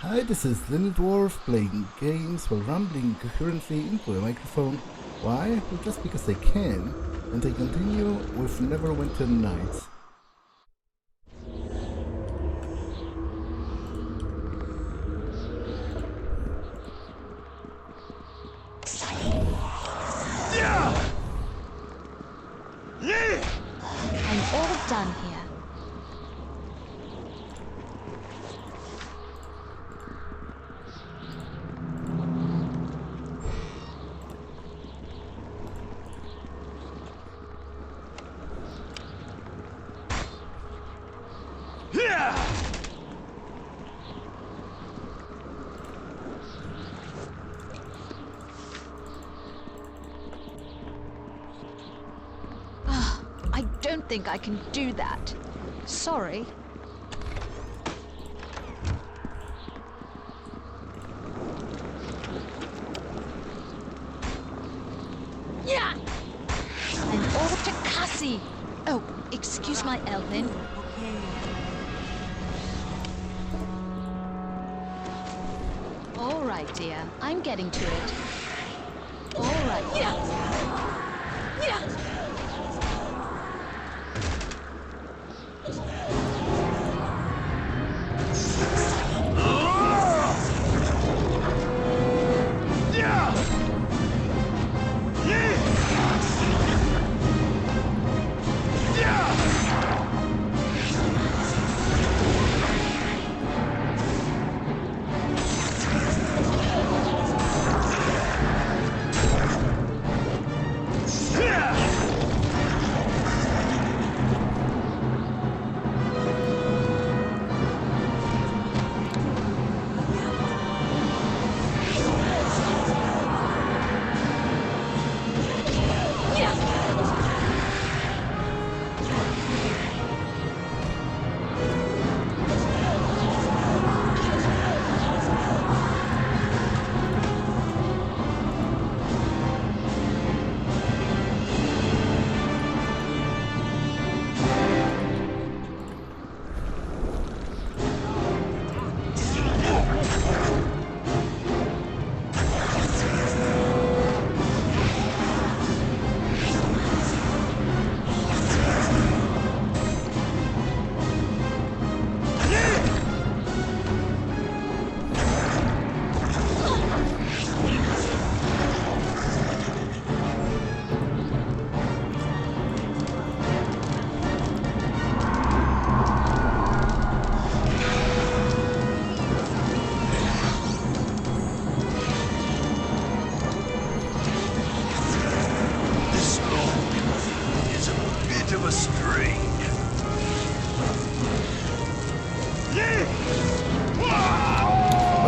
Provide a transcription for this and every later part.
Hi, this is Little Dwarf playing games while rambling coherently into a microphone. Why? Well, just because I can, and I continue with Neverwinter Nights. I'm all done here. I don't think I can do that. Sorry. Yeah. And all to Cassie. Oh, excuse my Elvin. All right, dear. I'm getting to it. All right. Yeah. Yeah.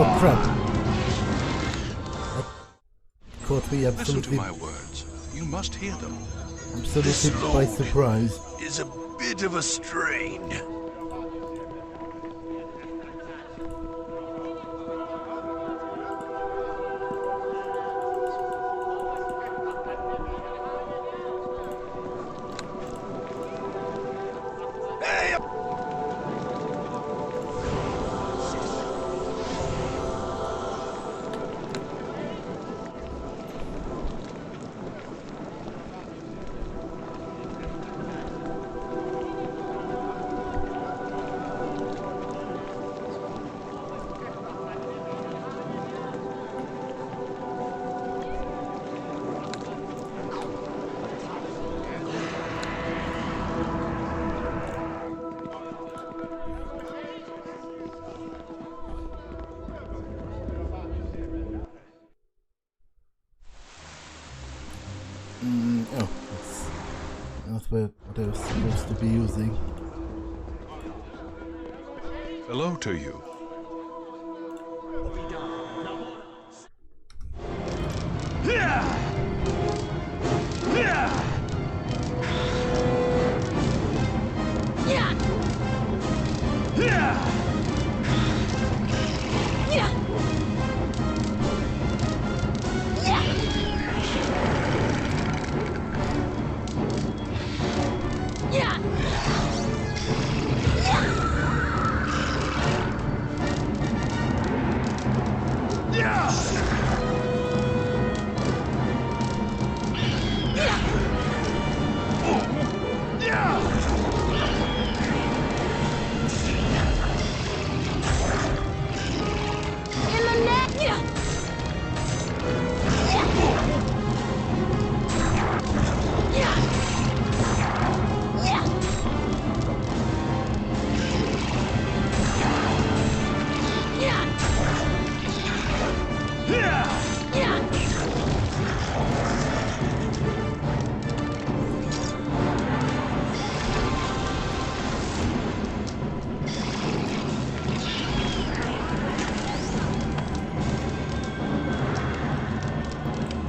Oh crap! That caught me Listen to absolutely, my words. You must hear them. absolutely by surprise. Is a bit of a strain. Oh, that's what I was supposed to be using. Hello to you.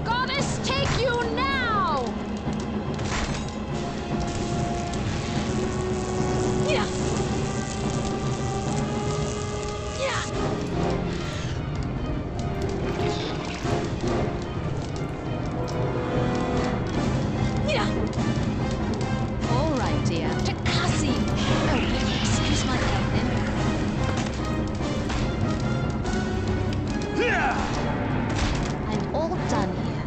Goddess, take you now! Yeah. Yeah. Yeah. All right, dear. Takasi. Oh, excuse my paladin. I'm all done here.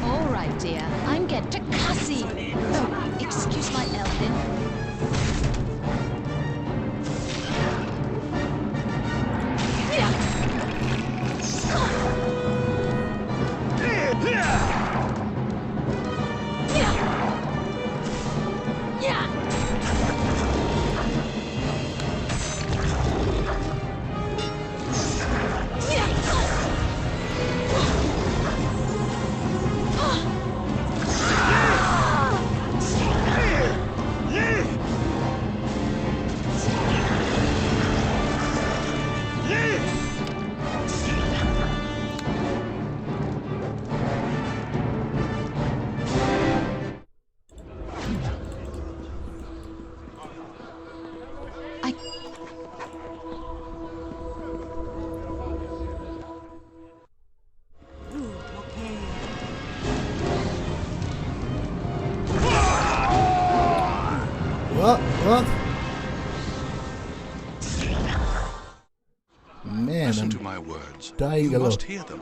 All right, dear. I'm get Takasi. Oh, excuse my elfin. What? Man, Listen I'm to my words. dying You a lot. must hear them.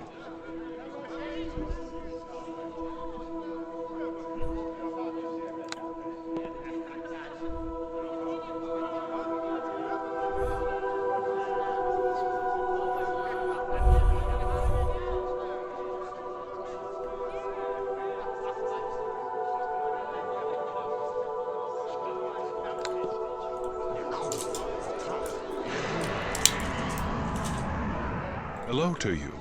Hello to you.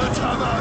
The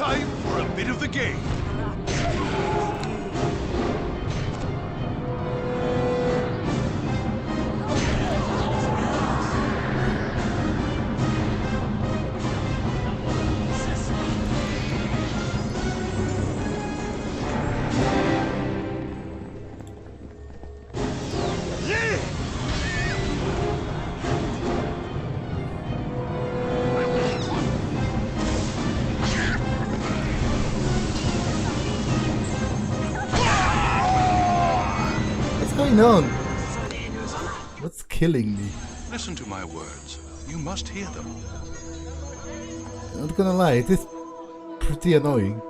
Time for a bit of the game. On? What's killing me? Listen to my words. You must hear them. I'm not gonna lie, it is pretty annoying.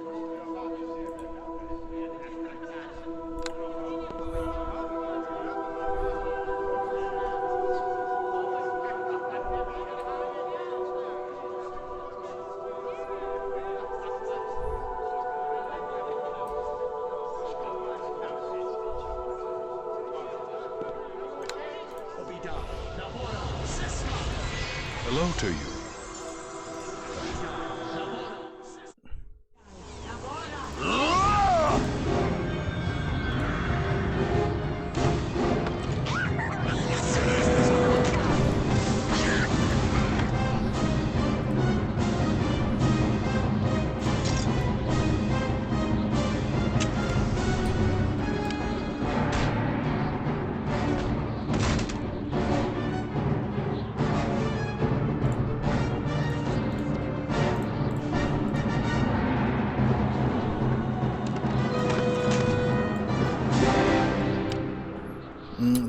Hello to you.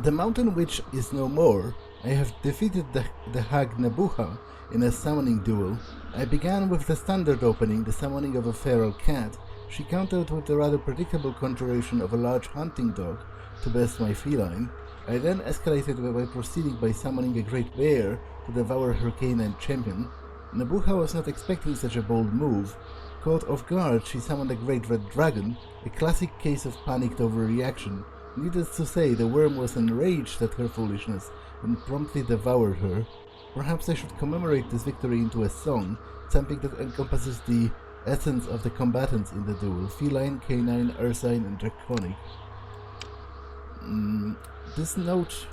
The mountain witch is no more. I have defeated the hag Nebuha in a summoning duel. I began with the standard opening, the summoning of a feral cat. She countered with the rather predictable conjuration of a large hunting dog to best my feline. I then escalated by proceeding by summoning a great bear to devour her canine champion. Nebuha was not expecting such a bold move. Caught off guard, she summoned a great red dragon, a classic case of panicked overreaction. Needless to say, the worm was enraged at her foolishness and promptly devoured her. Perhaps I should commemorate this victory into a song, something that encompasses the essence of the combatants in the duel: feline, canine, ursine, and draconic. This note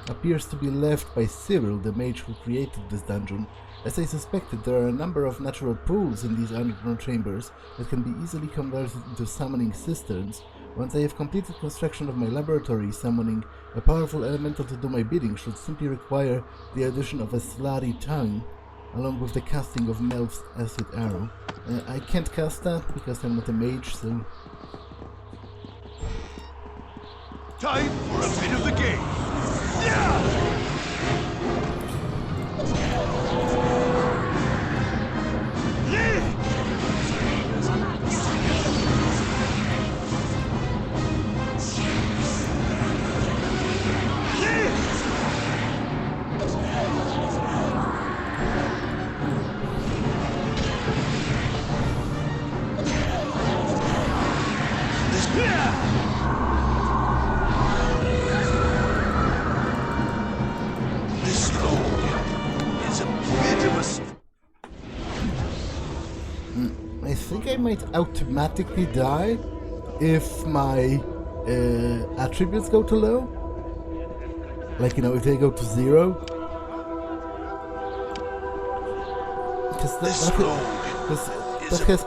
appears to be left by Cyril, the mage who created this dungeon. As I suspected, there are a number of natural pools in these underground chambers that can be easily converted into summoning cisterns. Once I have completed construction of my laboratory, summoning a powerful elemental to do my bidding should simply require the addition of a slutty tongue, along with the casting of Melf's acid arrow. I can't cast that because I'm not a mage, so... Time for a bit of the game. Yeah! I think I might automatically die if my attributes go too low. Like, you know, if they go to 0. Because that has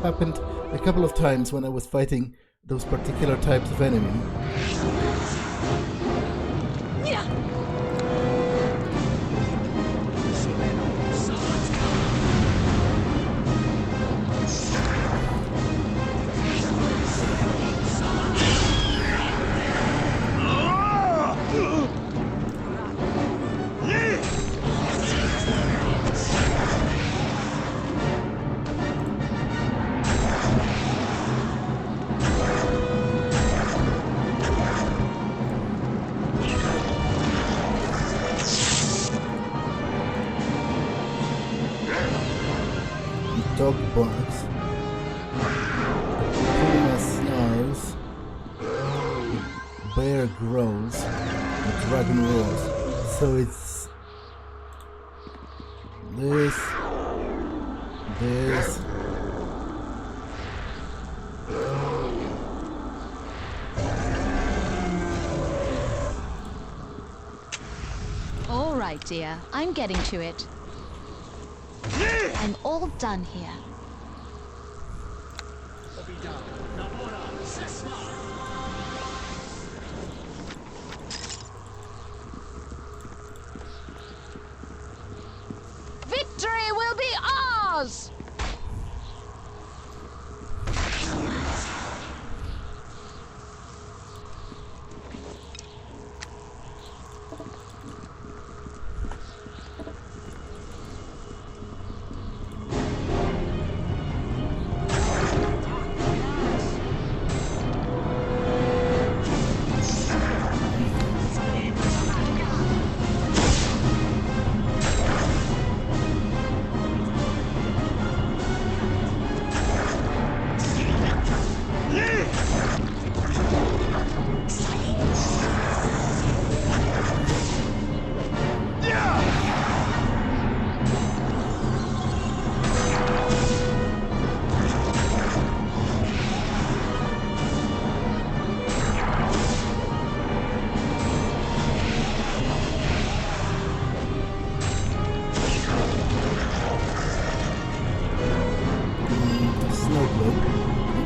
happened a couple of times when I was fighting those particular types of enemy. Dog barks, puma snarls, bear growls, the dragon roars. So it's this, this. All right, dear. I'm getting to it. I'm all done here. Victory will be ours!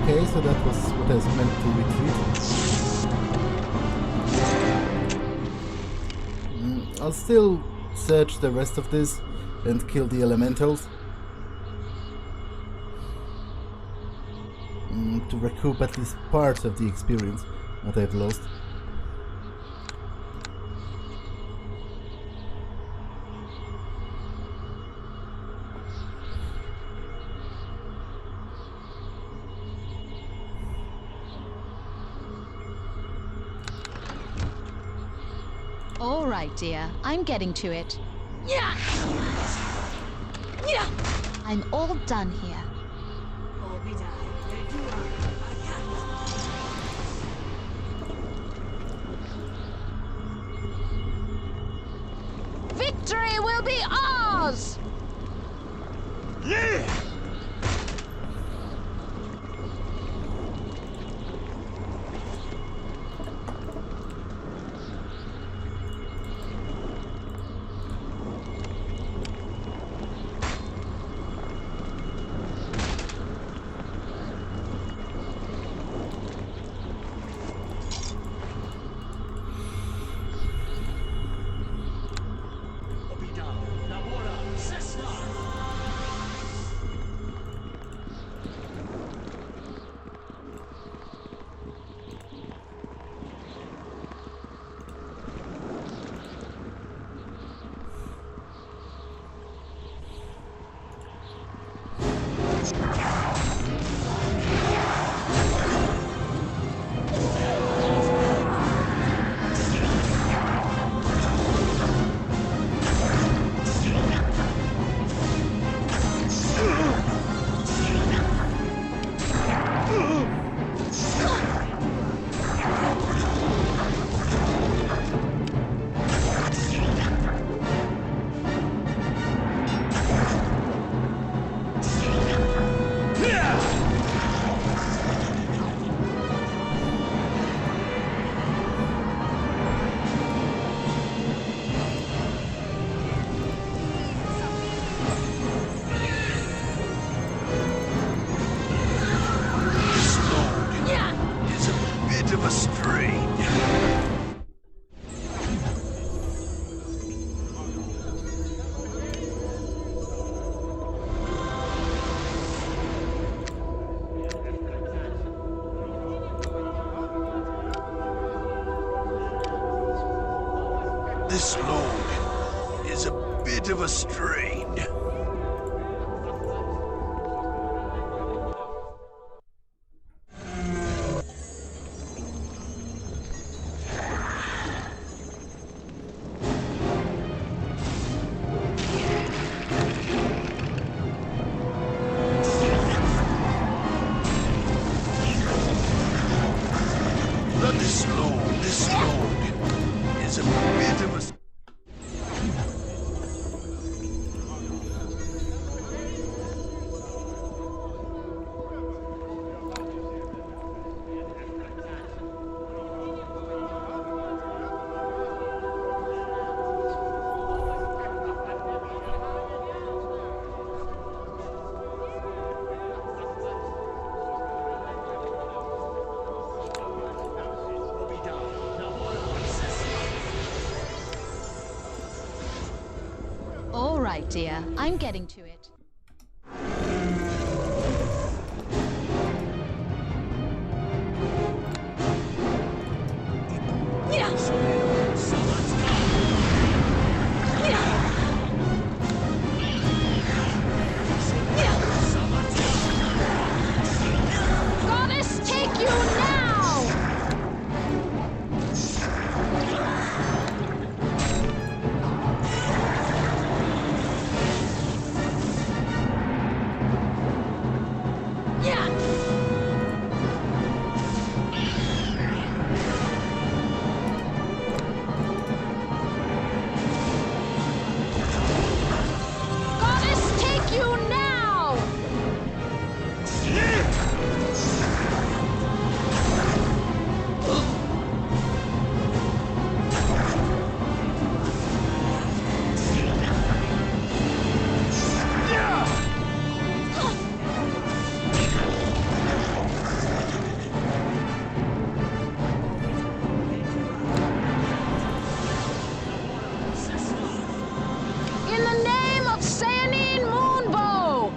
Okay, so that was what I was meant to retreat. I'll still search the rest of this and kill the elementals to recoup at least part of the experience that I've lost. All right, dear. I'm getting to it. I'm all done here. Victory will be ours! This load is a bit of a strain. This load is a bit of a... right, dear. I'm getting to it. Goddess, take you now! Goddess, take you now! In the name of Sanine Moonbow!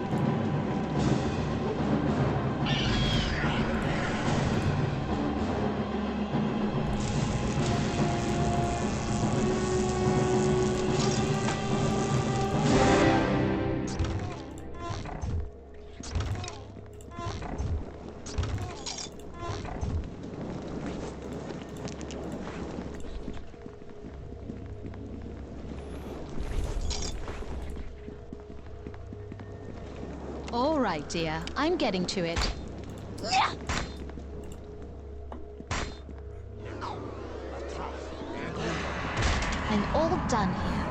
All right, dear. I'm getting to it. I'm all done here.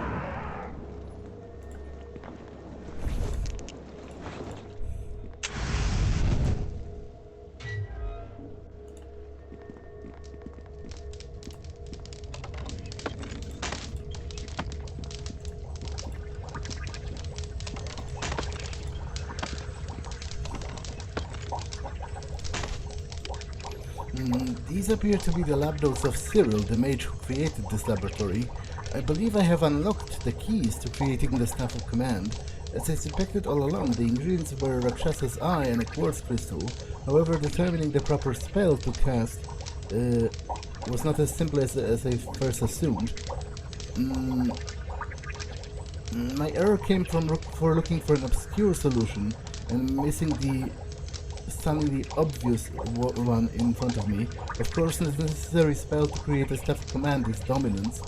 These appear to be the lab notes of Cyril, the mage who created this laboratory. I believe I have unlocked the keys to creating the Staff of Command. As I suspected all along, the ingredients were a Rakshasa's eye and a quartz crystal. However, determining the proper spell to cast was not as simple as I first assumed. My error came from looking for an obscure solution and missing the stunningly obvious one in front of me. Of course, the necessary spell to create a Staff of Command is Dominance.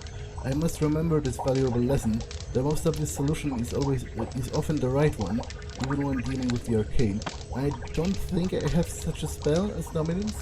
I must remember this valuable lesson. The most obvious solution is often the right one, even when dealing with the arcane. I don't think I have such a spell as Dominance.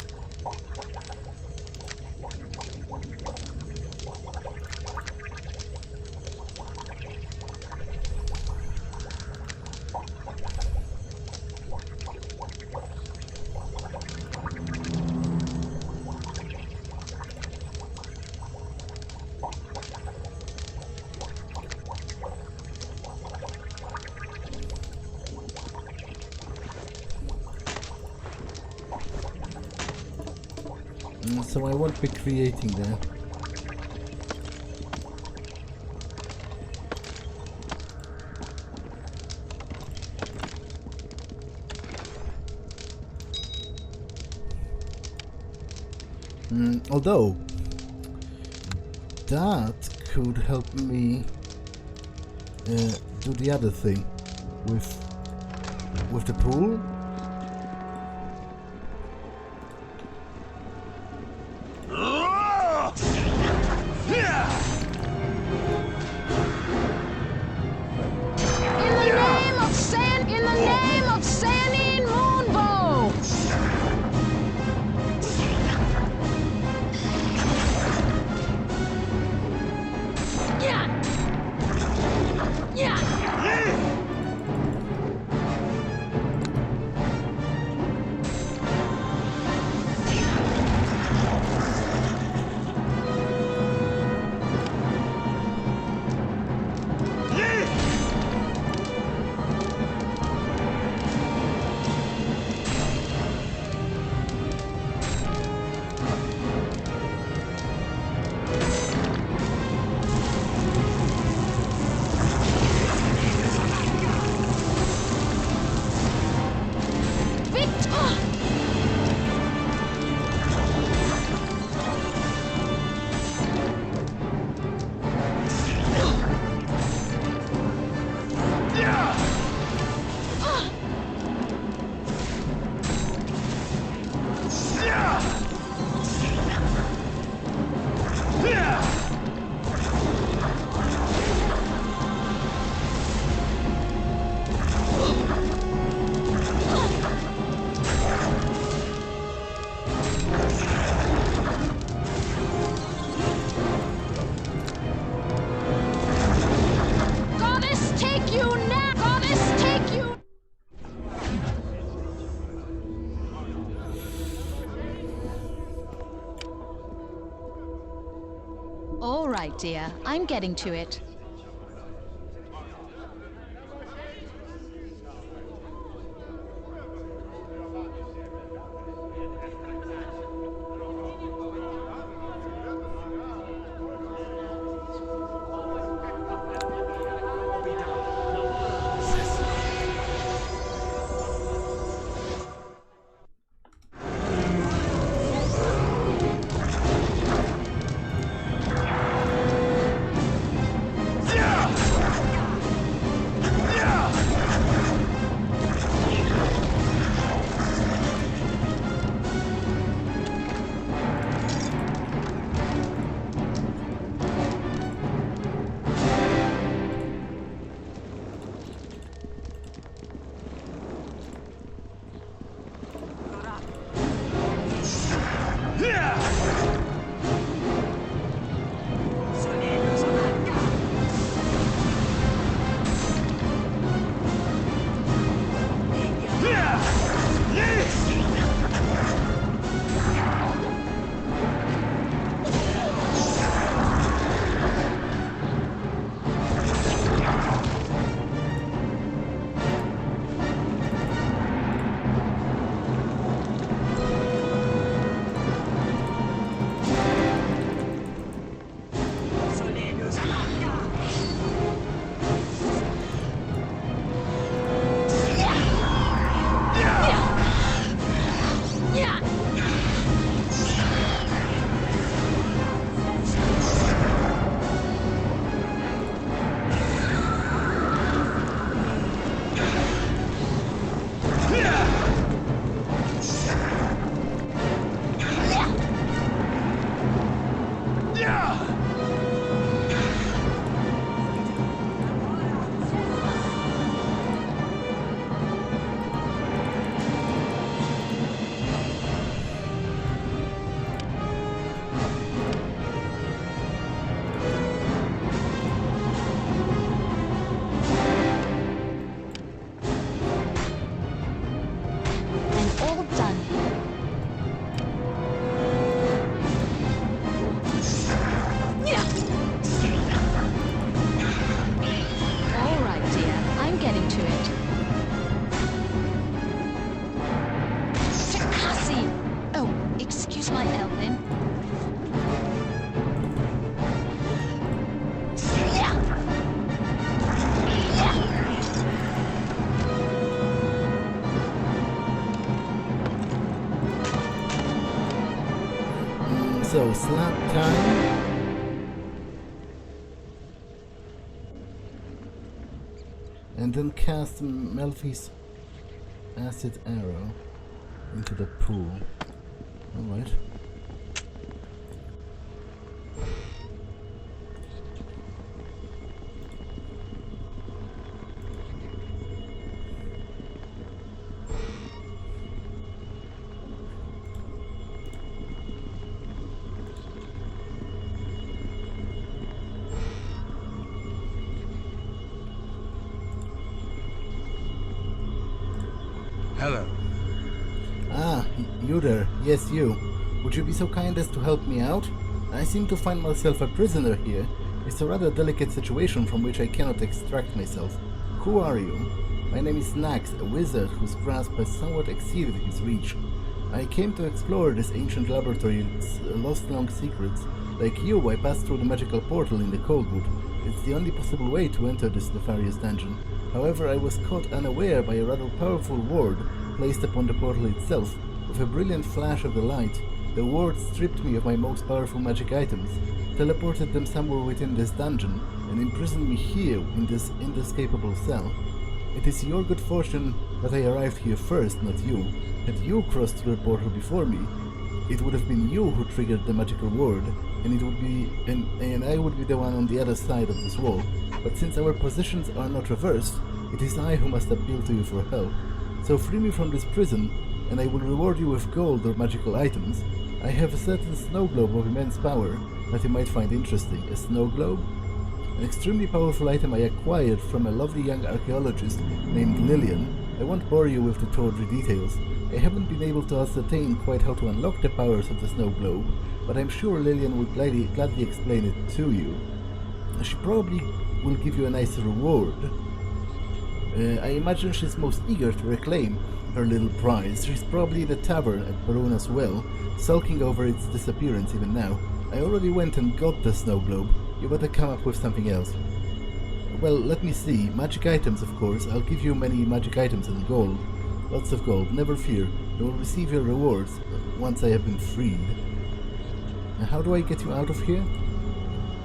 So I won't be creating that. Although that could help me do the other thing with the pool. right, dear. I'm getting to it. So, slap time. And then cast Melfi's acid arrow into the pool. Alright. Hello. Ah, you there. Yes, you. Would you be so kind as to help me out? I seem to find myself a prisoner here. It's a rather delicate situation from which I cannot extract myself. Who are you? My name is Nax, a wizard whose grasp has somewhat exceeded his reach. I came to explore this ancient laboratory and its lost long secrets. Like you, I passed through the magical portal in the Coldwood. It's the only possible way to enter this nefarious dungeon. However, I was caught unaware by a rather powerful ward placed upon the portal itself. With a brilliant flash of the light, the ward stripped me of my most powerful magic items, teleported them somewhere within this dungeon, and imprisoned me here in this inescapable cell. It is your good fortune that I arrived here first, not you. Had you crossed through the portal before me, it would have been you who triggered the magical ward, and it would be and I would be the one on the other side of this wall. But since our positions are not reversed, it is I who must appeal to you for help. So free me from this prison, and I will reward you with gold or magical items. I have a certain snow globe of immense power that you might find interesting. A snow globe? An extremely powerful item I acquired from a lovely young archaeologist named Lillian. I won't bore you with the tawdry details. I haven't been able to ascertain quite how to unlock the powers of the snow globe, but I'm sure Lillian will gladly explain it to you. She probably will give you a nice reward. I imagine she's most eager to reclaim her little prize. She's probably in the tavern at Baruna's Well, sulking over its disappearance even now. I already went and got the snow globe. You better come up with something else. Well, let me see. Magic items, of course. I'll give you many magic items and gold. Lots of gold. Never fear. You will receive your rewards once I have been freed. Now, how do I get you out of here?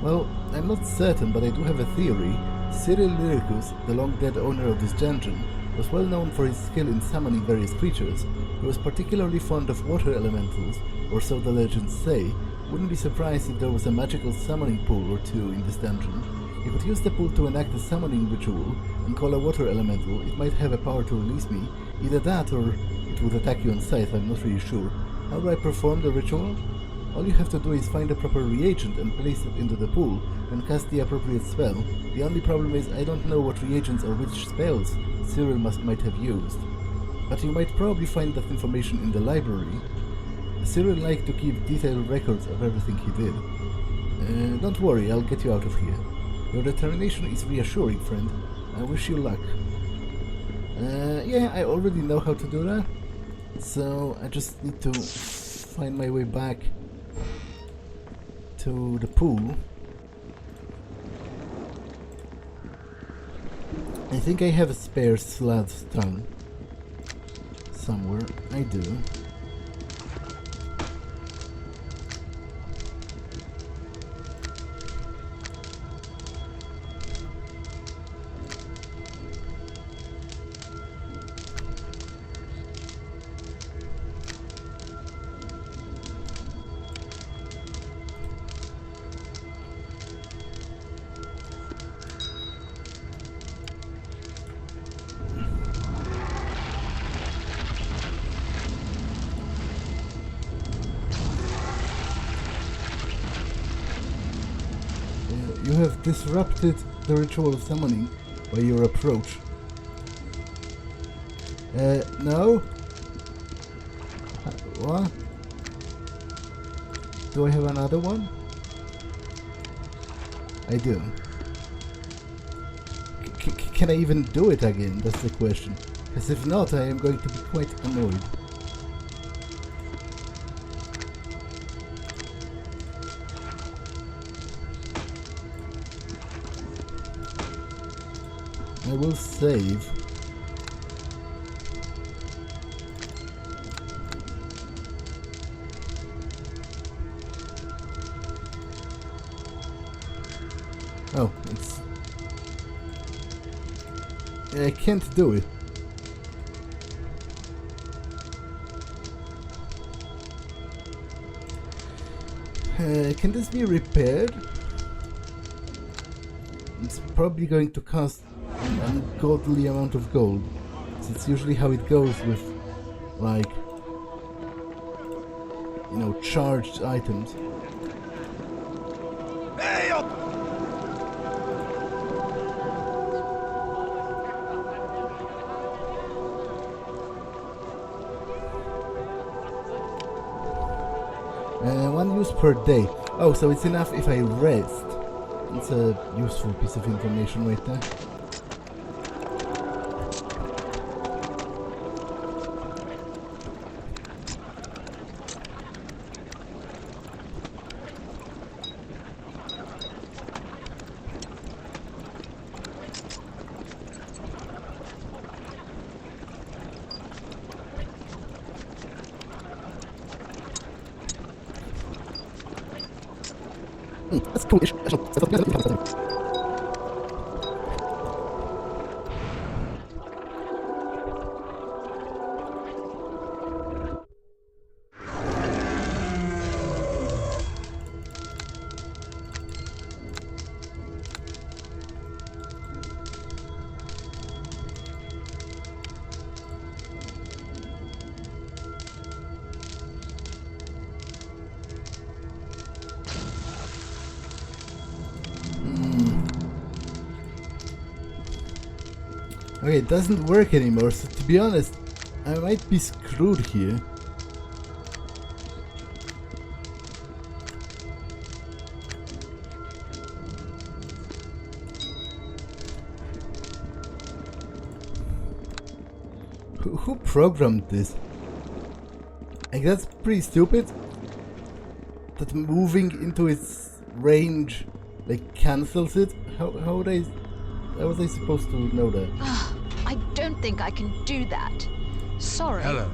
Well, I'm not certain, but I do have a theory. Cyril Lyricus, the long-dead owner of this dungeon, was well known for his skill in summoning various creatures. He was particularly fond of water elementals, or so the legends say. Wouldn't be surprised if there was a magical summoning pool or two in this dungeon. You could use the pool to enact a summoning ritual and call a water elemental. It might have a power to release me. Either that or it would attack you on sight, I'm not really sure. How do I perform the ritual? All you have to do is find a proper reagent and place it into the pool and cast the appropriate spell. The only problem is I don't know what reagents or which spells Cyril might have used. But you might probably find that information in the library. Cyril liked to keep detailed records of everything he did. Don't worry, I'll get you out of here. Your determination is reassuring, friend. I wish you luck. Yeah, I already know how to do that. So I just need to find my way back to the pool. I think I have a spare slad's tongue somewhere. I do. You have disrupted the ritual of summoning by your approach. No? What? Do I have another one? I do. Can I even do it again? That's the question. Because if not, I am going to be quite annoyed. I will save. Oh, it's... I can't do it. Can this be repaired? It's probably going to cost an ungodly amount of gold. So it's usually how it goes with, like, you know, charged items. Hey up! One use per day. Oh, so it's enough if I rest. It's a useful piece of information right there. That's coolish. Okay, it doesn't work anymore, so to be honest, I might be screwed here. Who programmed this? Like, that's pretty stupid. That moving into its range, like, cancels it? How was I supposed to know that? I don't think I can do that. Sorry. Hello.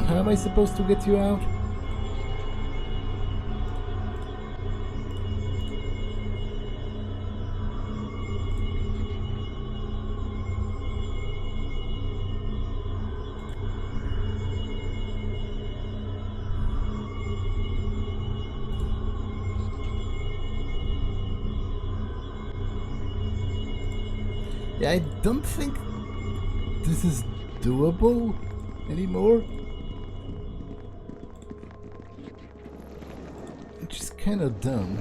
How am I supposed to get you out? Yeah, I don't think this is doable anymore. Which is kind of dumb.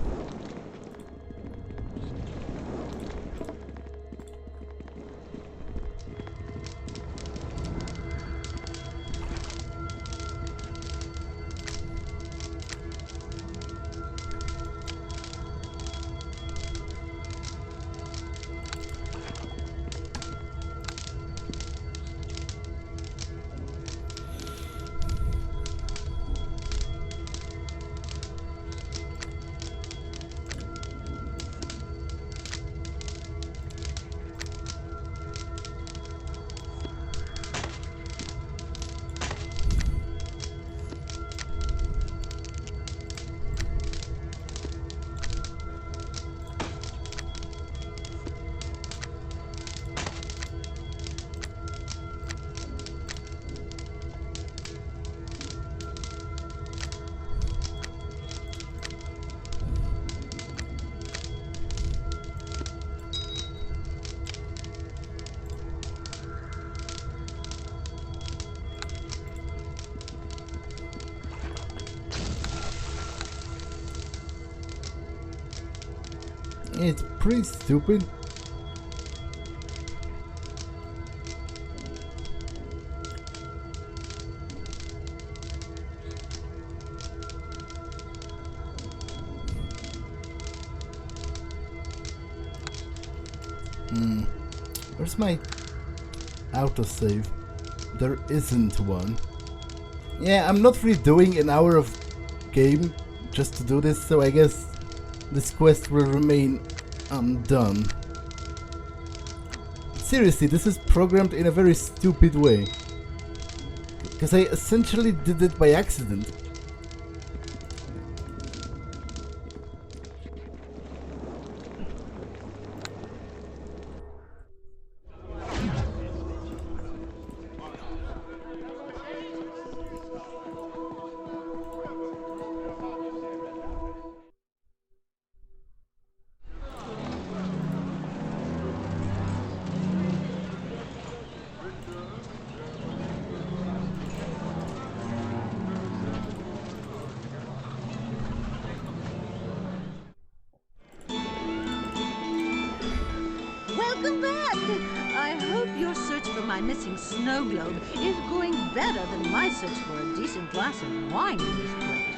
It's pretty stupid. Where's my autosave? There isn't one. Yeah, I'm not redoing an hour of game just to do this, so I guess this quest will remain undone. Seriously, this is programmed in a very stupid way. Because I essentially did it by accident. Welcome back! I hope your search for my missing snow globe is going better than my search for a decent glass of wine in this place.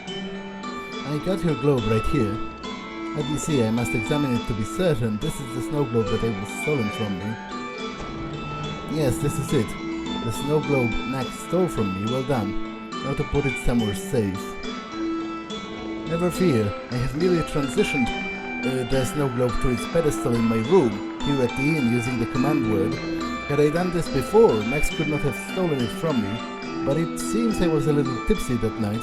I got your globe right here. Let me see, I must examine it to be certain. This is the snow globe that was stolen from me. Yes, this is it. The snow globe Nax stole from me. Well done. Now to put it somewhere safe. Never fear, I have merely transitioned the snow globe to its pedestal in my room, here at the inn using the command word. Had I done this before, Nax could not have stolen it from me, but it seems I was a little tipsy that night.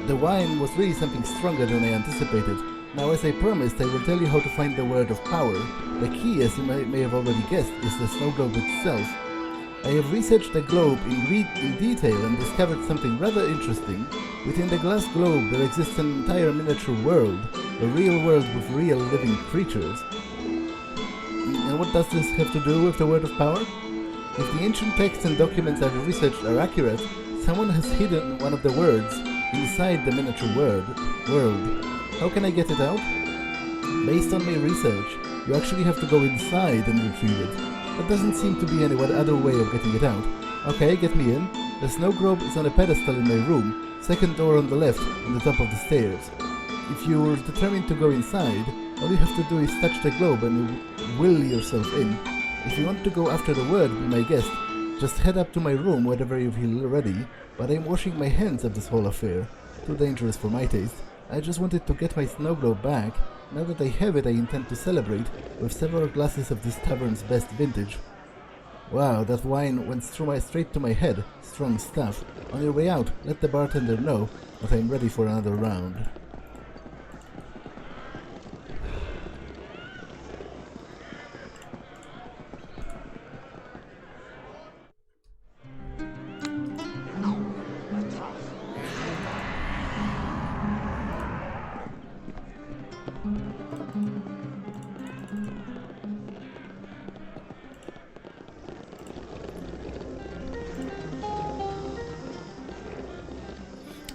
The wine was really something stronger than I anticipated. Now, as I promised, I will tell you how to find the word of power. The key, as you may have already guessed, is the snow globe itself. I have researched the globe in detail and discovered something rather interesting. Within the glass globe there exists an entire miniature world, a real world with real living creatures. And what does this have to do with the word of power? If the ancient texts and documents I've researched are accurate, someone has hidden one of the words inside the miniature world. How can I get it out? Based on my research, you actually have to go inside and retrieve it. There doesn't seem to be any other way of getting it out. Okay, get me in. The snow globe is on a pedestal in my room, second door on the left, on the top of the stairs. If you're determined to go inside, all you have to do is touch the globe and will yourself in. If you want to go after the word, be my guest. Just head up to my room whenever you feel ready, but I'm washing my hands of this whole affair. Too dangerous for my taste. I just wanted to get my snow globe back. Now that I have it, I intend to celebrate with several glasses of this tavern's best vintage. Wow, that wine went straight to my head. Strong stuff. On your way out, let the bartender know that I'm ready for another round.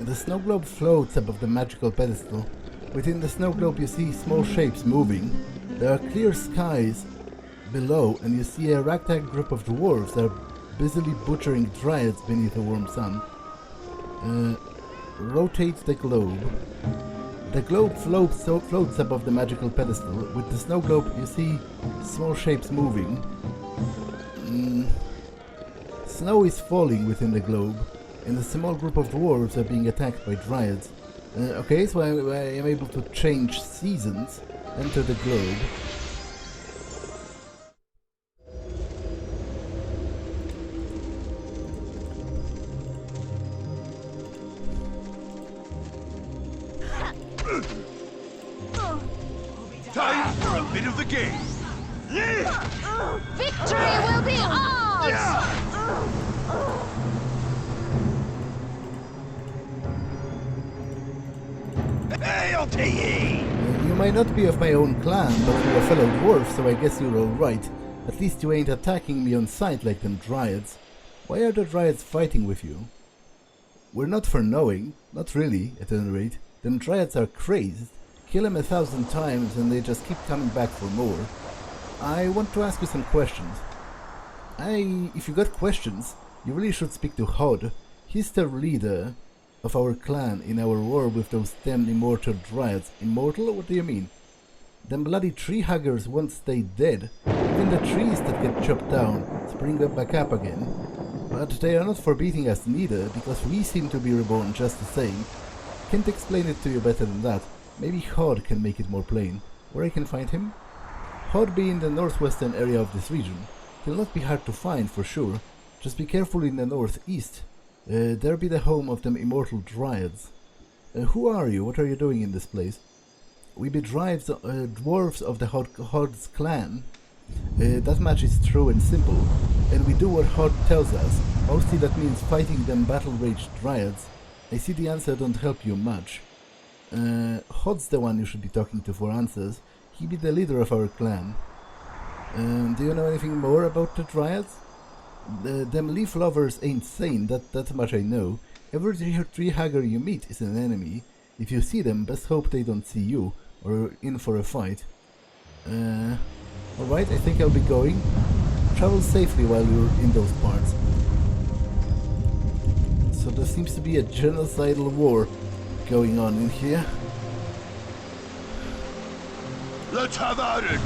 The snow globe floats above the magical pedestal. Within the snow globe you see small shapes moving. There are clear skies below, and you see a ragtag group of dwarves that are busily butchering dryads beneath a warm sun. Rotate the globe. The globe floats above the magical pedestal. With the snow globe you see small shapes moving. Snow is falling within the globe, and a small group of dwarves are being attacked by dryads. Okay, so I am able to change seasons, enter the globe. Time for a bit of the game. Victory will be ours! Hail to ye! You might not be of my own clan, but you're a fellow dwarf, so I guess you're alright. At least you ain't attacking me on sight like them dryads. Why are the dryads fighting with you? We're not for knowing. Not really, at any rate. Them dryads are crazed. Kill them 1,000 times and they just keep coming back for more. I want to ask you some questions. If you got questions, you really should speak to Hod. He's the leader of our clan in our war with those damn immortal dryads. Immortal? What do you mean? Them bloody tree huggers won't stay dead. Even the trees that get chopped down spring up back up again. But they are not for beating us neither, because we seem to be reborn just the same. Can't explain it to you better than that. Maybe Hod can make it more plain. Where I can find him? Hod be in the northwestern area of this region. He'll not be hard to find for sure. Just be careful in the northeast. There be the home of them immortal dryads. Who are you? What are you doing in this place? We be dwarves of the Hod's clan. That much is true and simple, and we do what Hod tells us. Mostly that means fighting them battle-raged dryads. I see the answer don't help you much. Hod's the one you should be talking to for answers. He be the leader of our clan. Do you know anything more about the dryads? Them leaf lovers ain't sane, that much I know. Every tree hugger you meet is an enemy. If you see them, best hope they don't see you, or you're in for a fight. Alright, I think I'll be going. Travel safely while you're in those parts. So there seems to be a genocidal war going on in here. Let's have at it!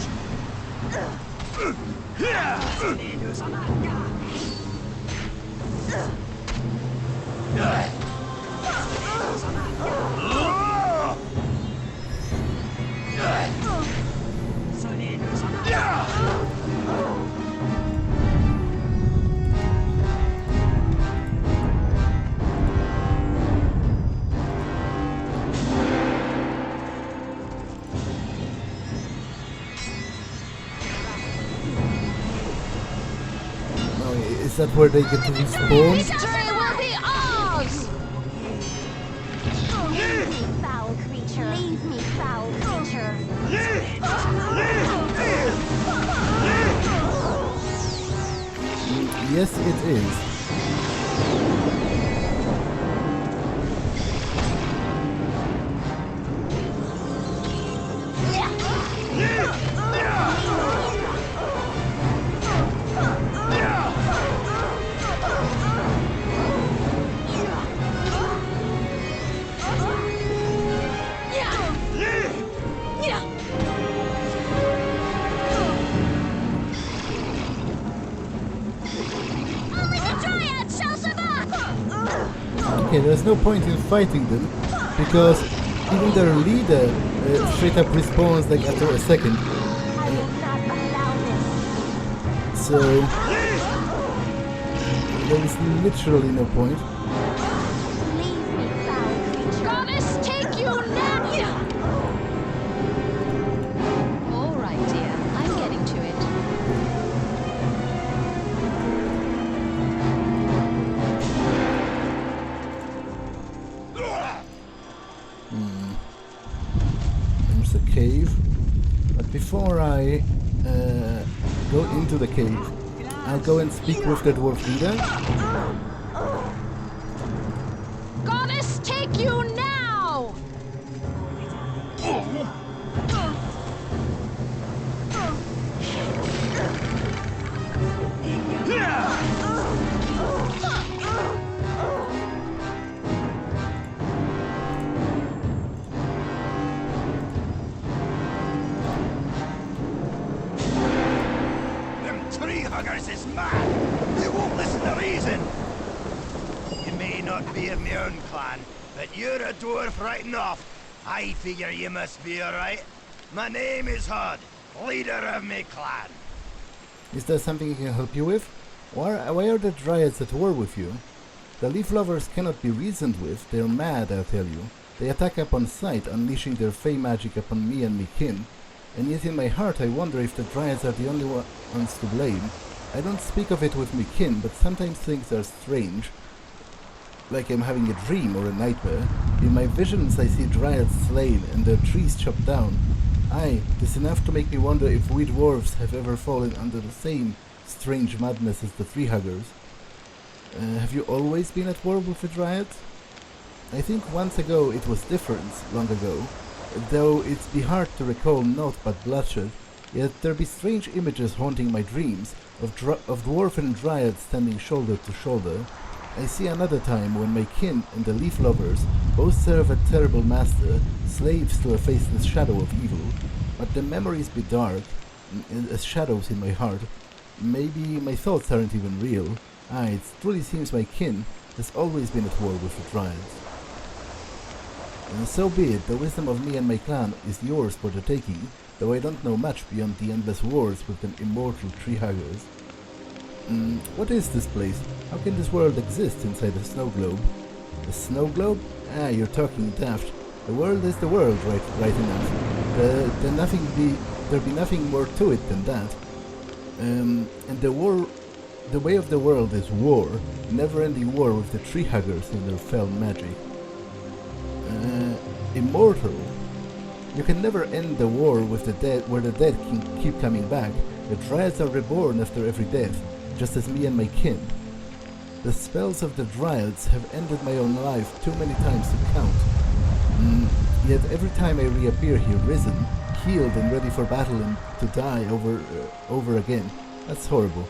Is that where they get to respawn? Victory will be ours! Leave me, foul creature. Leave me, foul creature. Yes, it is. there's no point in fighting them, because even their leader straight up respawns like after a second. I will not allow this. So there is literally no point. Leave me, foul creature. Goddess, take you now! All right, dear. I'm getting to it. There's a cave. But before I go into the cave, I'll go and speak with the dwarf leader. Goddess, take you now! Them tree huggers is mad. They won't listen to reason. You may not be of my own clan, but you're a dwarf right enough. I figure you must be alright. My name is Hod, leader of my clan. Is there something I can help you with? Why are the dryads at war with you? The leaf lovers cannot be reasoned with. They're mad, I'll tell you. They attack upon sight, unleashing their fey magic upon me and my kin. And yet in my heart I wonder if the dryads are the only ones to blame. I don't speak of it with my kin, but sometimes things are strange. Like I'm having a dream or a nightmare. In my visions I see dryads slain and their trees chopped down. Aye, it's enough to make me wonder if we dwarves have ever fallen under the same strange madness as the tree huggers. Have you always been at war with the dryads? I think once ago it was different, long ago. Though it's be hard to recall naught but bloodshed, yet there be strange images haunting my dreams of dwarf and dryad standing shoulder to shoulder. I see another time when my kin and the leaf lovers both serve a terrible master, slaves to a faceless shadow of evil, but the memories be dark, as shadows in my heart. Maybe my thoughts aren't even real. It truly seems my kin has always been at war with the dryads. And so be it, the wisdom of me and my clan is yours for the taking, though I don't know much beyond the endless wars with them immortal tree huggers. What is this place? How can this world exist inside a snow globe? A snow globe? You're talking daft. The world is the world, right enough. There be nothing more to it than that. And the way of the world is war, never-ending war with the tree huggers and their fell magic. Immortal? You can never end the war with the dead, where the dead can keep coming back. The dryads are reborn after every death, just as me and my kin. The spells of the dryads have ended my own life too many times to count. Yet every time I reappear here risen, healed and ready for battle and to die over again. That's horrible.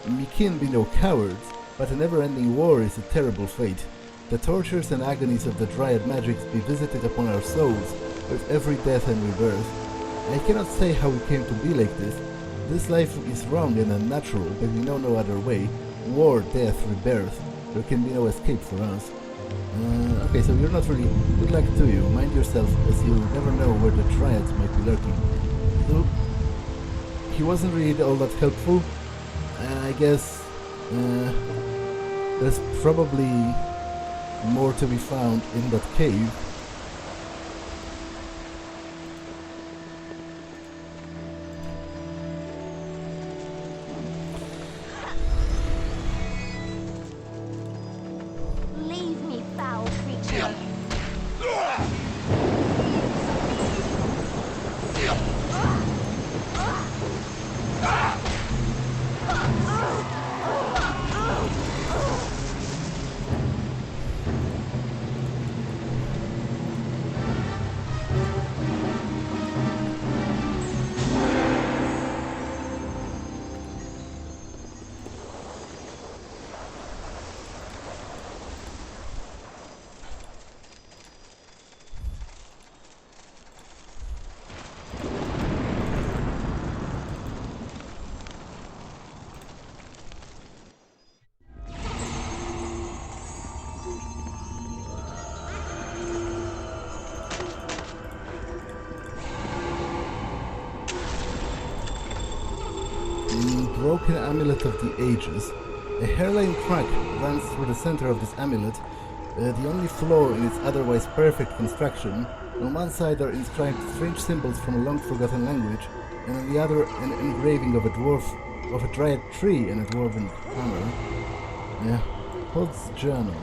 Me kin be no cowards, but a never-ending war is a terrible fate. The tortures and agonies of the dryad magics be visited upon our souls with every death and rebirth. I cannot say how we came to be like this. This life is wrong and unnatural, but we know no other way. War, death, rebirth. There can be no escape for us. Okay, so you're not really... Good luck to you. Mind yourself, as you never know where the dryads might be lurking. So, he wasn't really all that helpful. I guess... there's probably more to be found in that cave. Leave me, foul creature. broken amulet of the ages. A hairline crack runs through the center of this amulet, the only flaw in its otherwise perfect construction. On one side are inscribed strange symbols from a long-forgotten language, and on the other an engraving of a dryad tree and a dwarven hammer. Pod's journal.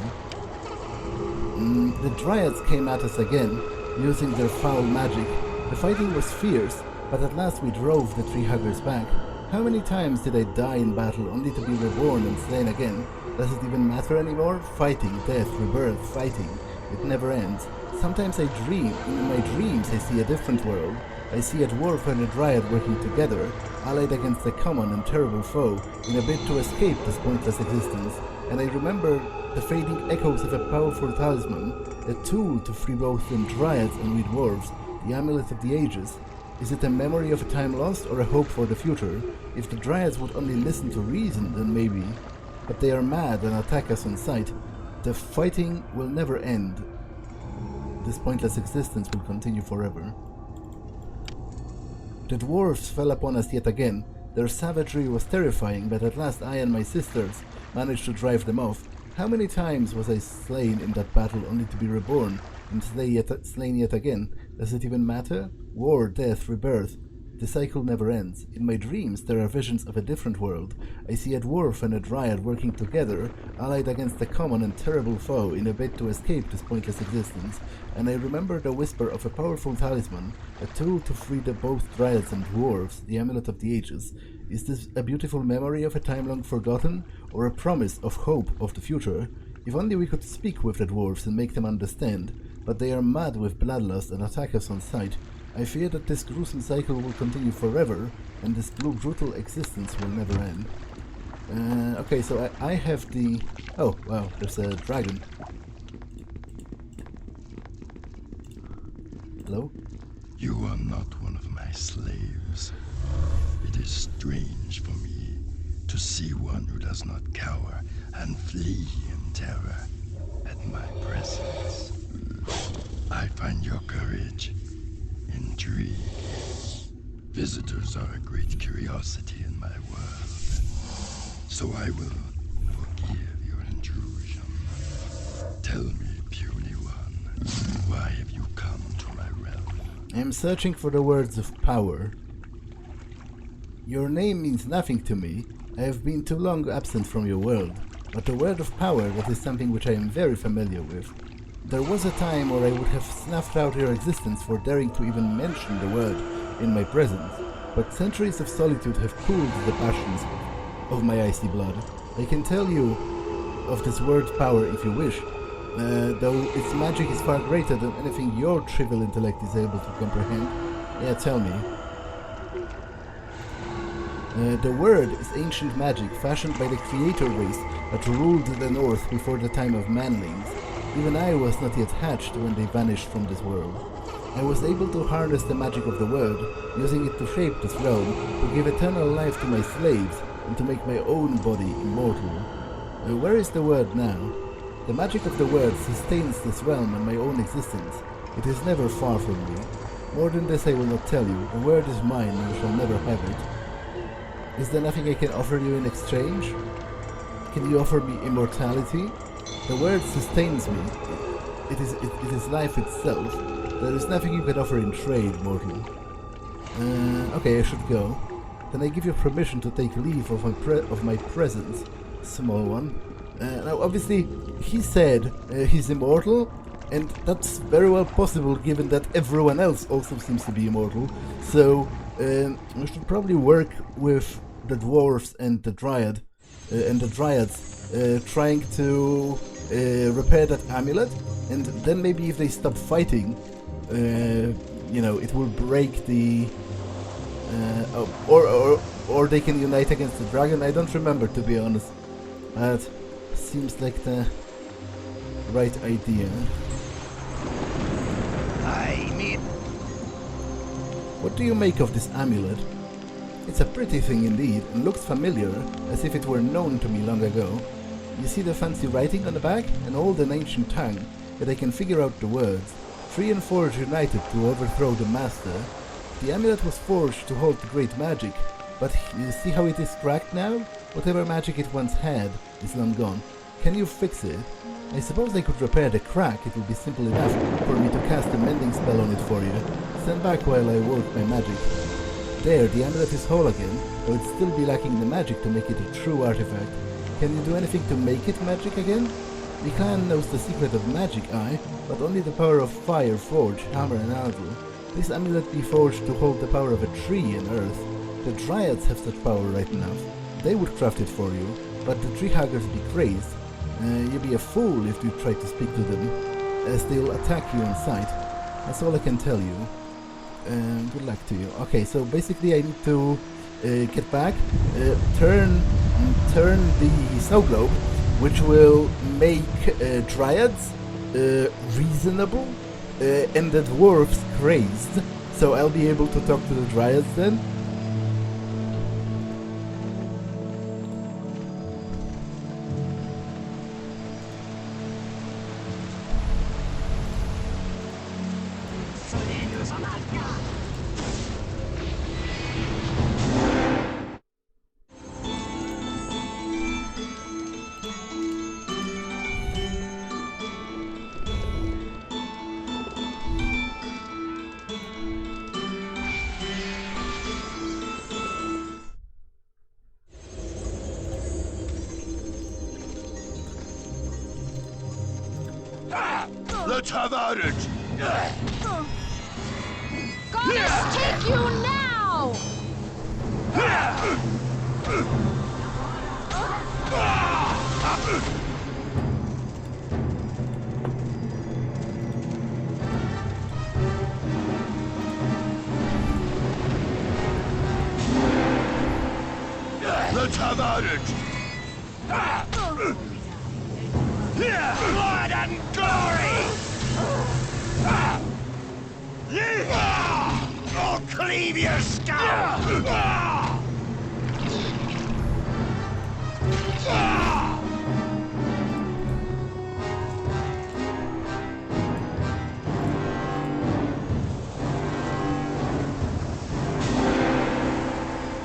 The dryads came at us again, using their foul magic. The fighting was fierce, but at last we drove the tree huggers back. How many times did I die in battle only to be reborn and slain again? Does it even matter anymore? Fighting, death, rebirth, fighting. It never ends. Sometimes I dream. In my dreams I see a different world. I see a dwarf and a dryad working together, allied against a common and terrible foe, in a bid to escape this pointless existence. And I remember the fading echoes of a powerful talisman, a tool to free both the dryads and we dwarves, the amulet of the ages. Is it a memory of a time lost or a hope for the future? If the dryads would only listen to reason, then maybe. But they are mad and attack us on sight. The fighting will never end. This pointless existence will continue forever. The dwarves fell upon us yet again. Their savagery was terrifying, but at last I and my sisters managed to drive them off. How many times was I slain in that battle only to be reborn and slain yet again? Does it even matter? War, death, rebirth. The cycle never ends. In my dreams there are visions of a different world. I see a dwarf and a dryad working together, allied against a common and terrible foe in a bid to escape this pointless existence, and I remember the whisper of a powerful talisman, a tool to free both dryads and dwarves, the amulet of the ages. Is this a beautiful memory of a time long forgotten, or a promise of hope of the future? If only we could speak with the dwarves and make them understand, but they are mad with bloodlust and attack us on sight. I fear that this gruesome cycle will continue forever, and this brutal existence will never end. Okay, so I have the... Oh, wow, there's a dragon. Hello? You are not one of my slaves. It is strange for me to see one who does not cower and flee in terror at my presence. I find your courage intrigue. Visitors are a great curiosity in my world, so I will forgive your intrusion. Tell me, puny one, why have you come to my realm? I am searching for the words of power. Your name means nothing to me. I have been too long absent from your world, but the word of power, that is something which I am very familiar with. There was a time where I would have snuffed out your existence for daring to even mention the word in my presence, but centuries of solitude have cooled the passions of my icy blood. I can tell you of this word power if you wish, though its magic is far greater than anything your trivial intellect is able to comprehend. Yeah, tell me. The word is ancient magic fashioned by the creator race that ruled the north before the time of manlings. Even I was not yet hatched when they vanished from this world. I was able to harness the magic of the word, using it to shape this realm, to give eternal life to my slaves, and to make my own body immortal. Where is the word now? The magic of the word sustains this realm and my own existence. It is never far from me. More than this I will not tell you. The word is mine and you shall never have it. Is there nothing I can offer you in exchange? Can you offer me immortality? The word sustains me. It is life itself. There is nothing you can offer in trade, mortal. Okay, I should go. Then I give you permission to take leave of my presence, small one. Now, obviously, he said he's immortal, and that's very well possible given that everyone else also seems to be immortal. So, we should probably work with the dwarves and the dryad, and the dryads, trying to repair that amulet, and then maybe if they stop fighting, you know, it will break the... or they can unite against the dragon. I don't remember, to be honest. That seems like the right idea. I mean... What do you make of this amulet? It's a pretty thing indeed, and looks familiar, as if it were known to me long ago. You see the fancy writing on the back? An old and ancient tongue, yet I can figure out the words. 3 and 4 united to overthrow the master. The amulet was forged to hold the great magic. but you see how it is cracked now? Whatever magic it once had is long gone. Can you fix it? I suppose I could repair the crack. It would be simple enough for me to cast a mending spell on it for you. Stand back while I work my magic. There, the amulet is whole again, though it'd still be lacking the magic to make it a true artifact. Can you do anything to make it magic again? The clan knows the secret of magic, but only the power of fire, forge, hammer and anvil. This amulet be forged to hold the power of a tree and earth. The dryads have such power right enough. They would craft it for you, but the tree huggers be crazed. You'd be a fool if you try to speak to them, as they'll attack you on sight. That's all I can tell you. Good luck to you. Okay, so basically I need to get back, turn the snow globe, which will make dryads reasonable and the dwarves crazed. So I'll be able to talk to the dryads then. Let's have at it! Goddess, take you now! Let's have at it! Blood and glory! I'll cleave your skull!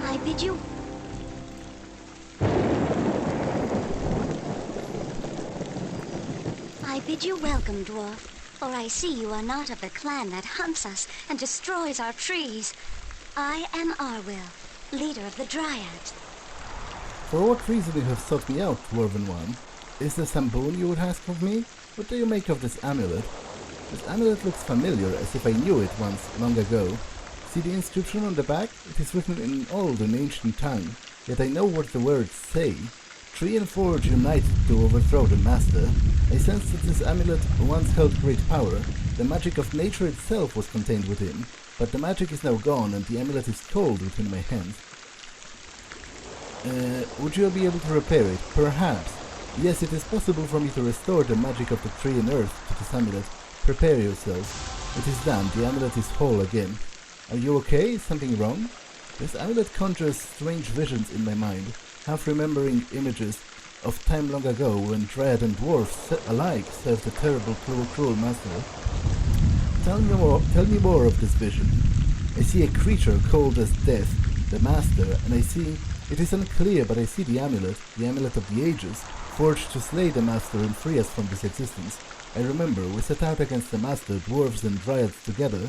I bid you. I bid you welcome, dwarf, for I see you are not of the clan that hunts us and destroys our trees. I am Arwyll, leader of the Dryads. For what reason you have sought me out, dwarven one? Is there some boon you would ask of me? What do you make of this amulet? This amulet looks familiar, as if I knew it once, long ago. See the inscription on the back? It is written in old and ancient tongue, yet I know what the words say. Tree and forge united to overthrow the master. I sense that this amulet once held great power. The magic of nature itself was contained within, but the magic is now gone and the amulet is cold within my hands. Would you be able to repair it? Perhaps. Yes, it is possible for me to restore the magic of the tree and earth to this amulet. Prepare yourselves. It is done. The amulet is whole again. Are you okay? Is something wrong? This amulet conjures strange visions in my mind, half remembering images of time long ago when Dryad and Dwarf alike served a terrible, cruel master. Tell me more of this vision. I see a creature cold as death, the master, and I see... It is unclear, but I see the amulet of the ages, forged to slay the master and free us from this existence. I remember, we set out against the master, dwarves and dryads together.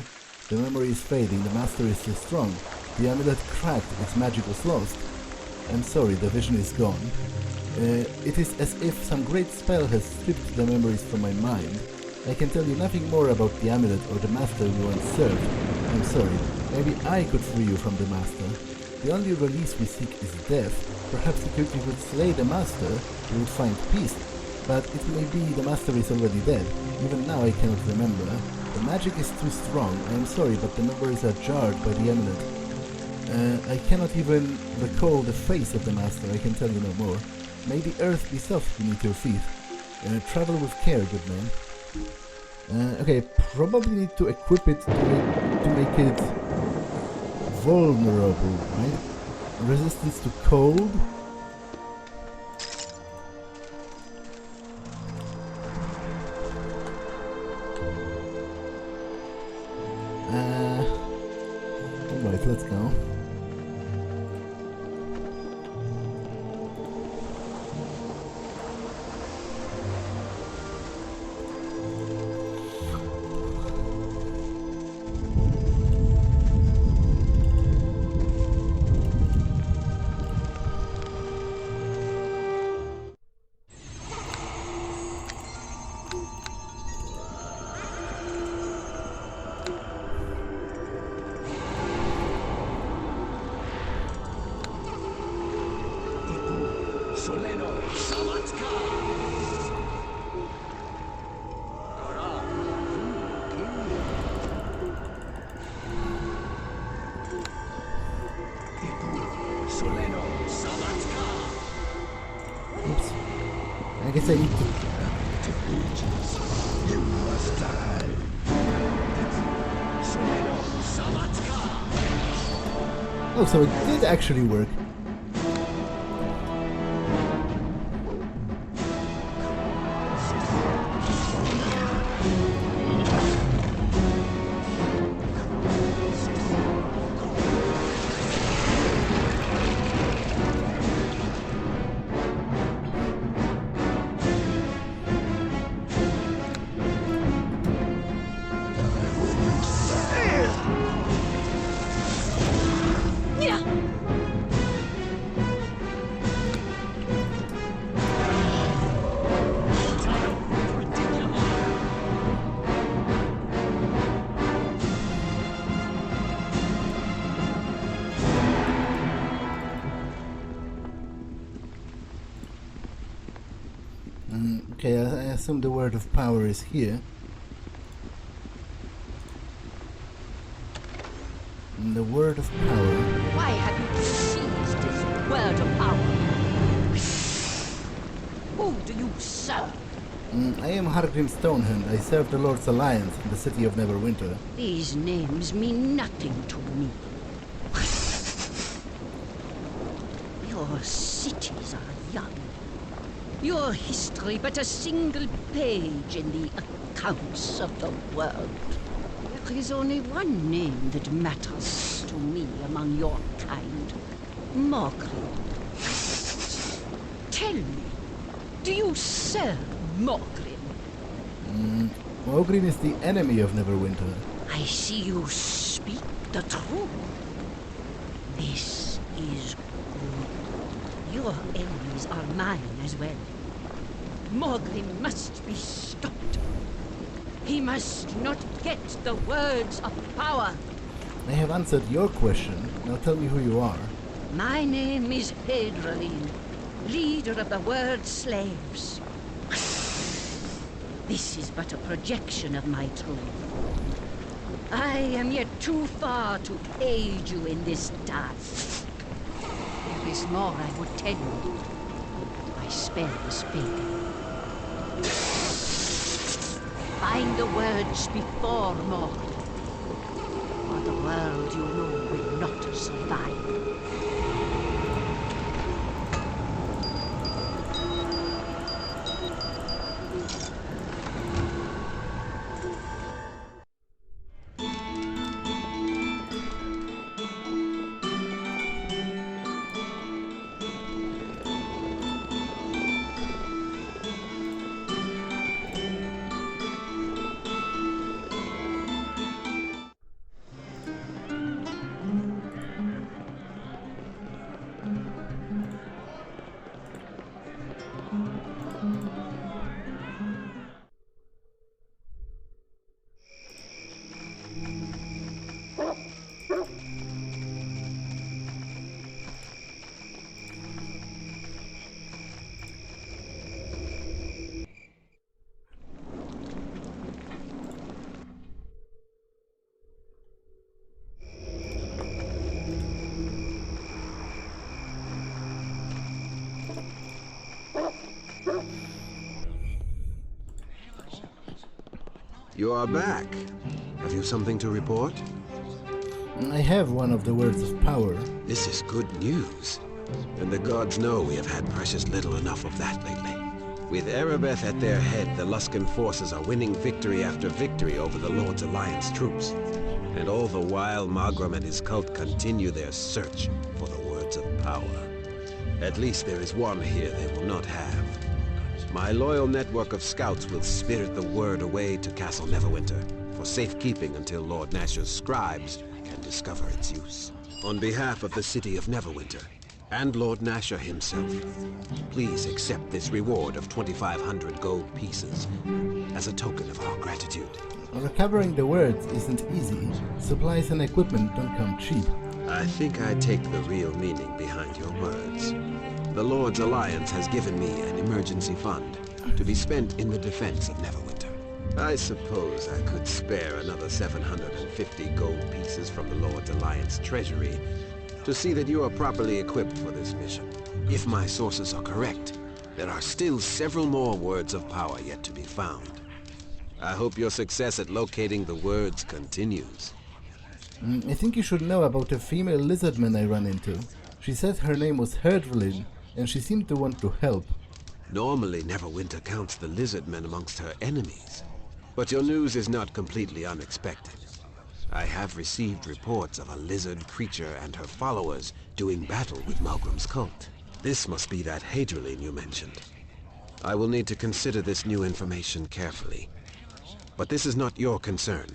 The memory is fading, the master is still strong. The amulet cracked, its magic was lost. I'm sorry, the vision is gone. It is as if some great spell has stripped the memories from my mind. I can tell you nothing more about the amulet or the master we once served. I'm sorry, maybe I could free you from the master. The only release we seek is death. Perhaps if you could slay the master, we would find peace. But it may be the master is already dead. Even now I cannot remember. The magic is too strong. I am sorry, but the memories are jarred by the amulet. I cannot even recall the face of the master, I can tell you no more. May the earth be soft beneath your feet. Travel with care, good man. Okay, probably need to equip it to make it vulnerable, right? Resistance to cold. Alright, let's go. I guess I need to... You must die. Oh, so it did actually work. Okay, I assume the word of power is here. And the word of power... Why have you seized this word of power? Who do you serve? I am Hargrim Stonehand. I serve the Lord's Alliance in the city of Neverwinter. These names mean nothing to me. Your cities are young. Your history but a single page in the accounts of the world. There is only one name that matters to me among your kind. Morgrim. Tell me, do you serve Morgrim? Morgrim is the enemy of Neverwinter. I see you speak the truth. This is good. Your enemies are mine as well. Morgrim must be stopped. He must not get the words of power. I have answered your question. Now tell me who you are. My name is Pedralin, leader of the Word Slaves. This is but a projection of my truth. I am yet too far to aid you in this task. There is more I would tell you. My spell is fading. Find the words before Morgrim, or the world you know will not survive. You are back. Have you something to report? I have one of the words of power. This is good news. And the gods know we have had precious little enough of that lately. With Erebeth at their head, the Luskan forces are winning victory after victory over the Lord's Alliance troops. And all the while, Morgrim and his cult continue their search for the words of power. At least there is one here they will not have. My loyal network of scouts will spirit the word away to Castle Neverwinter for safekeeping until Lord Nasher's scribes can discover its use. On behalf of the city of Neverwinter and Lord Nasher himself, please accept this reward of 2,500 gold pieces as a token of our gratitude. Recovering the words isn't easy. Supplies and equipment don't come cheap. I think I take the real meaning behind your words. The Lord's Alliance has given me an emergency fund to be spent in the defense of Neverwinter. I suppose I could spare another 750 gold pieces from the Lord's Alliance treasury to see that you are properly equipped for this mission. If my sources are correct, There are still several more words of power yet to be found. I hope your success at locating the words continues. I think you should know about a female lizardman I ran into. She said her name was Herdvelin, and she seemed to want to help. Normally, Neverwinter counts the lizardmen amongst her enemies. But your news is not completely unexpected. I have received reports of a lizard creature and her followers doing battle with Malgrim's cult. This must be that Hadrelin you mentioned. I will need to consider this new information carefully. But this is not your concern.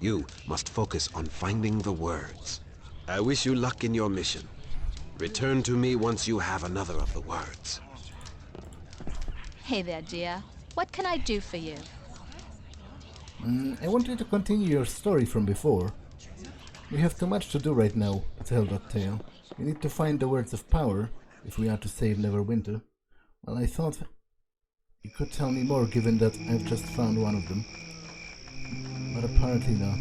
You must focus on finding the words. I wish you luck in your mission. Return to me once you have another of the words. Hey there, dear. What can I do for you? I want you to continue your story from before. We have too much to do right now to tell that tale. We need to find the words of power if we are to save Neverwinter. Well, I thought you could tell me more given that I've just found one of them. But apparently not.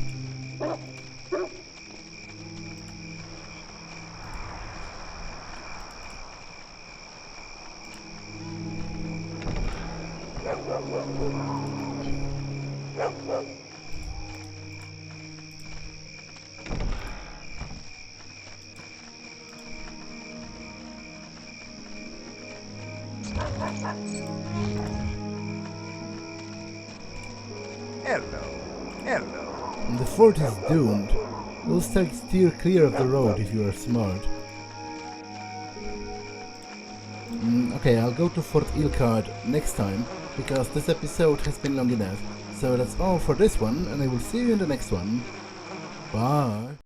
Hello. The fort is doomed. You'll steer clear of the road if you are smart. Okay, I'll go to Fort Ilkard next time, because this episode has been long enough. So that's all for this one, and I will see you in the next one. Bye!